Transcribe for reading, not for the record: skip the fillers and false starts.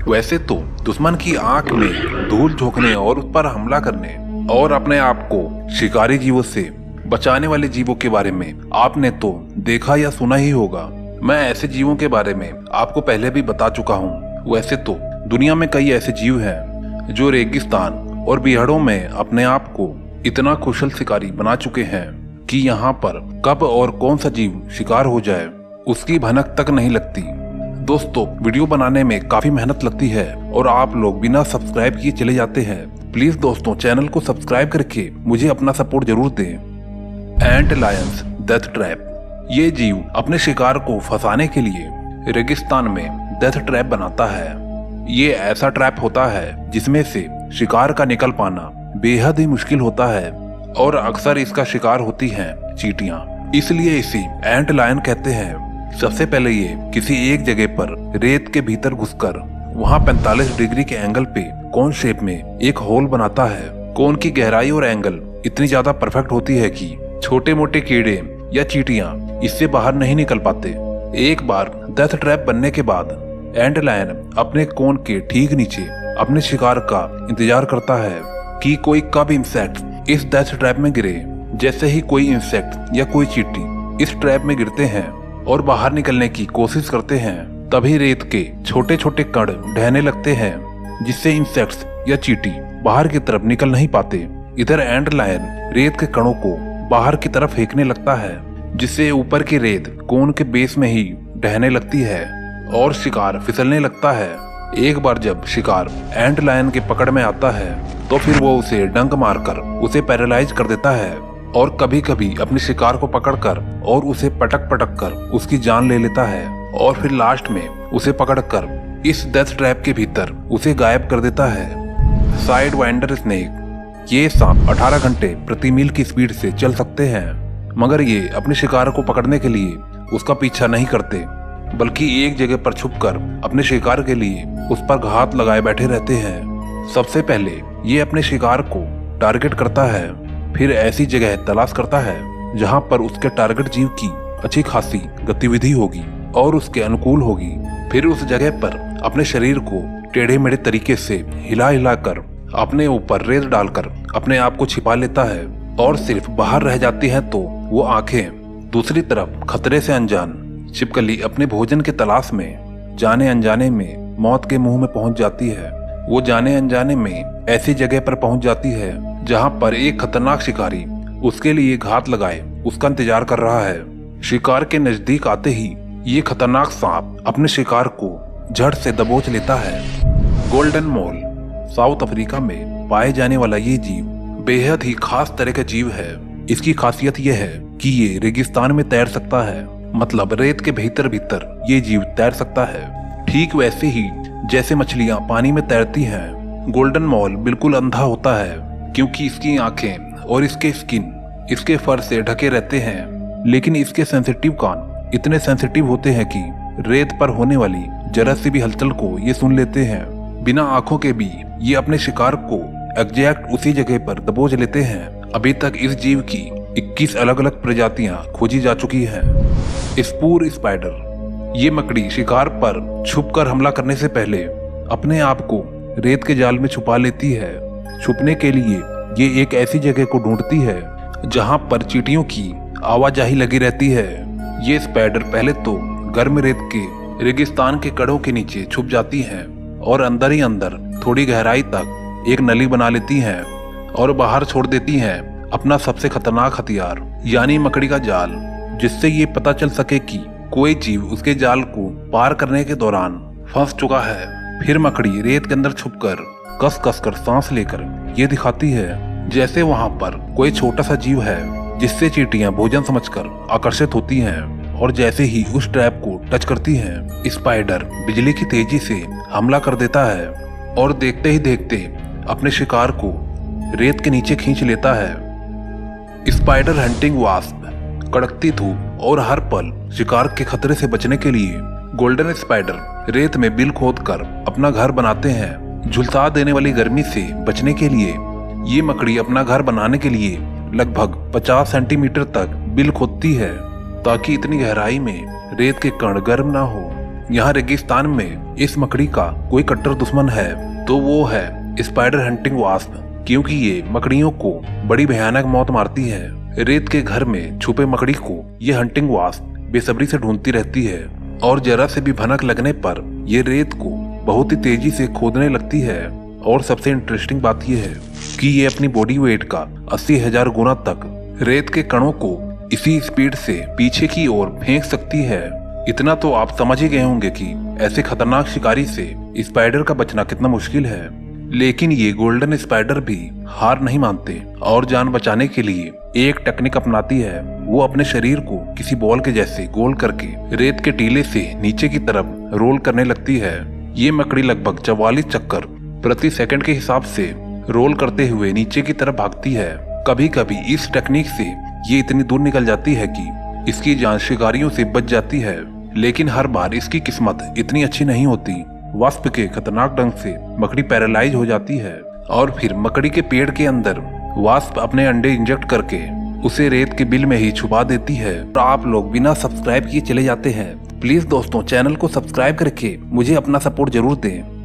वैसे तो दुश्मन की आंख में धूल झोंकने और उस पर हमला करने और अपने आप को शिकारी जीवों से बचाने वाले जीवों के बारे में आपने तो देखा या सुना ही होगा। मैं ऐसे जीवों के बारे में आपको पहले भी बता चुका हूँ। वैसे तो दुनिया में कई ऐसे जीव हैं जो रेगिस्तान और बिहड़ों में अपने आप को इतना कुशल शिकारी बना चुके हैं कि यहाँ पर कब और कौन सा जीव शिकार हो जाए उसकी भनक तक नहीं लगती। दोस्तों, वीडियो बनाने में काफी मेहनत लगती है और आप लोग बिना सब्सक्राइब किए चले जाते हैं। प्लीज दोस्तों, चैनल को सब्सक्राइब करके मुझे अपना सपोर्ट जरूर दें। एंट लायंस डेथ ट्रैप। ये जीव अपने शिकार को फंसाने के लिए रेगिस्तान में डेथ ट्रैप बनाता है। ये ऐसा ट्रैप होता है जिसमें से शिकार का निकल पाना बेहद ही मुश्किल होता है और अक्सर इसका शिकार होती हैं चींटियां, इसलिए इसे एंट लायन कहते हैं। सबसे पहले ये किसी एक जगह पर रेत के भीतर घुसकर वहां 45 डिग्री के एंगल पे कोन शेप में एक होल बनाता है। कोन की गहराई और एंगल इतनी ज्यादा परफेक्ट होती है कि छोटे मोटे कीड़े या चींटियां इससे बाहर नहीं निकल पाते। एक बार डेथ ट्रैप बनने के बाद एंट लायन अपने कोन के ठीक नीचे अपने शिकार का इंतजार करता है कि कोई कब इंसेक्ट इस डेथ ट्रैप में गिरे। जैसे ही कोई इंसेक्ट या कोई चींटी इस ट्रैप में गिरते हैं और बाहर निकलने की कोशिश करते हैं, तभी रेत के छोटे छोटे कण ढहने लगते हैं जिससे इंसेक्ट्स या चींटी बाहर की तरफ निकल नहीं पाते। इधर एंट लायन रेत के कणों को बाहर की तरफ फेंकने लगता है जिससे ऊपर की रेत कोन के बेस में ही ढहने लगती है और शिकार फिसलने लगता है। एक बार जब शिकार एंट लायन के पकड़ में आता है तो फिर वो उसे डंक मारकर उसे पैरालाइज कर देता है और कभी कभी अपने शिकार को पकड़कर और उसे पटक पटक कर उसकी जान ले लेता है और फिर लास्ट में उसे पकड़कर इस डेथ ट्रैप के भीतर उसे गायब कर देता है। Side winder snake. ये सांप 18 घंटे प्रति मील की स्पीड से चल सकते हैं, मगर ये अपने शिकार को पकड़ने के लिए उसका पीछा नहीं करते, बल्कि एक जगह पर छुपकर अपने शिकार के लिए उस पर घात लगाए बैठे रहते हैं। सबसे पहले ये अपने शिकार को टारगेट करता है, फिर ऐसी जगह तलाश करता है जहां पर उसके टारगेट जीव की अच्छी खासी गतिविधि होगी और उसके अनुकूल होगी। फिर उस जगह पर अपने शरीर को टेढ़े मेढ़े तरीके से हिला हिला कर अपने ऊपर रेत डालकर अपने आप को छिपा लेता है और सिर्फ बाहर रह जाती हैं तो वो आंखें। दूसरी तरफ खतरे से अनजान छिपकली अपने भोजन के तलाश में जाने अनजाने में मौत के मुंह में पहुंच जाती है। वो जाने अनजाने में ऐसी जगह पर पहुंच जाती है जहां पर एक खतरनाक शिकारी उसके लिए घात लगाए उसका इंतजार कर रहा है। शिकार के नजदीक आते ही ये खतरनाक सांप अपने शिकार को झट से दबोच लेता है। गोल्डन मोल। साउथ अफ्रीका में पाए जाने वाला ये जीव बेहद ही खास तरह का जीव है। इसकी खासियत यह है कि ये रेगिस्तान में तैर सकता है, मतलब रेत के भीतर भीतर ये जीव तैर सकता है। ठीक वैसे ही जैसे मछलियां पानी में तैरती हैं, गोल्डन मोल बिल्कुल अंधा होता है क्योंकि इसकी आंखें और इसके स्किन इसके फर से ढके रहते हैं, लेकिन इसके सेंसिटिव कान इतने सेंसिटिव होते हैं कि रेत पर होने वाली जरा सी भी हलचल को ये सुन लेते हैं। बिना आंखों के भी ये अपने शिकार को एग्जैक्ट उसी जगह पर दबोच लेते हैं। अभी तक इस जीव की 21 अलग अलग प्रजातियां खोजी जा चुकी हैं। स्पूर स्पाइडर। ये मकड़ी शिकार पर छुपकर हमला करने से पहले अपने आप को रेत के जाल में छुपा लेती है। छुपने के लिए ये एक ऐसी जगह को ढूंढती है जहां पर चींटियों की आवाजाही लगी रहती है। ये स्पाइडर पहले तो गर्म रेत के रेगिस्तान के कड़ों के नीचे छुप जाती हैं और अंदर ही अंदर थोड़ी गहराई तक एक नली बना लेती हैं और बाहर छोड़ देती हैं अपना सबसे खतरनाक हथियार यानी मकड़ी का जाल, जिससे ये पता चल सके कि कोई जीव उसके जाल को पार करने के दौरान फंस चुका है। फिर मकड़ी रेत के अंदर छुपकर कस कस कर सांस लेकर ये दिखाती है जैसे वहां पर कोई छोटा सा जीव है, जिससे चींटियां भोजन समझकर आकर्षित होती हैं और जैसे ही उस ट्रैप को टच करती हैं, स्पाइडर बिजली की तेजी से हमला कर देता है और देखते ही देखते अपने शिकार को रेत के नीचे खींच लेता है। Spider hunting wasp. कड़कती धूप और हर पल शिकार के खतरे से बचने के लिए गोल्डन स्पाइडर रेत में बिल खोदकर अपना घर बनाते हैं। झुलसा देने वाली गर्मी से बचने के लिए ये मकड़ी अपना घर बनाने के लिए लगभग 50 सेंटीमीटर तक बिल खोदती है ताकि इतनी गहराई में रेत के कण गर्म ना हो। यहाँ रेगिस्तान में इस मकड़ी का कोई कट्टर दुश्मन है तो वो है स्पाइडर हंटिंग वास्प, क्योंकि ये मकड़ियों को बड़ी भयानक मौत मारती है। रेत के घर में छुपे मकड़ी को ये हंटिंग वास्प बेसब्री से ढूंढती रहती है और जरा से भी भनक लगने पर ये रेत को बहुत ही तेजी से खोदने लगती है। और सबसे इंटरेस्टिंग बात यह है कि ये अपनी बॉडी वेट का 80,000 गुना तक रेत के कणों को इसी स्पीड से पीछे की ओर फेंक सकती है। इतना तो आप समझ ही गए होंगे कि ऐसे खतरनाक शिकारी से स्पाइडर का बचना कितना मुश्किल है। लेकिन ये गोल्डन स्पाइडर भी हार नहीं मानते और जान बचाने के लिए एक टेक्निक अपनाती है। वो अपने शरीर को किसी बॉल के जैसे गोल करके रेत के टीले से नीचे की तरफ रोल करने लगती है। ये मकड़ी लगभग 44 चक्कर प्रति सेकंड के हिसाब से रोल करते हुए नीचे की तरफ भागती है। कभी कभी इस टेक्निक से ये इतनी दूर निकल जाती है कि इसकी जान शिकारियों से बच जाती है, लेकिन हर बार इसकी किस्मत इतनी अच्छी नहीं होती। वास्प के खतरनाक डंक से मकड़ी पैरालाइज हो जाती है और फिर मकड़ी के पेड़ के अंदर वास्प अपने अंडे इंजेक्ट करके उसे रेत के बिल में ही छुपा देती है। तो आप लोग बिना सब्सक्राइब किए चले जाते हैं। प्लीज दोस्तों चैनल को सब्सक्राइब करके मुझे अपना सपोर्ट जरूर दें।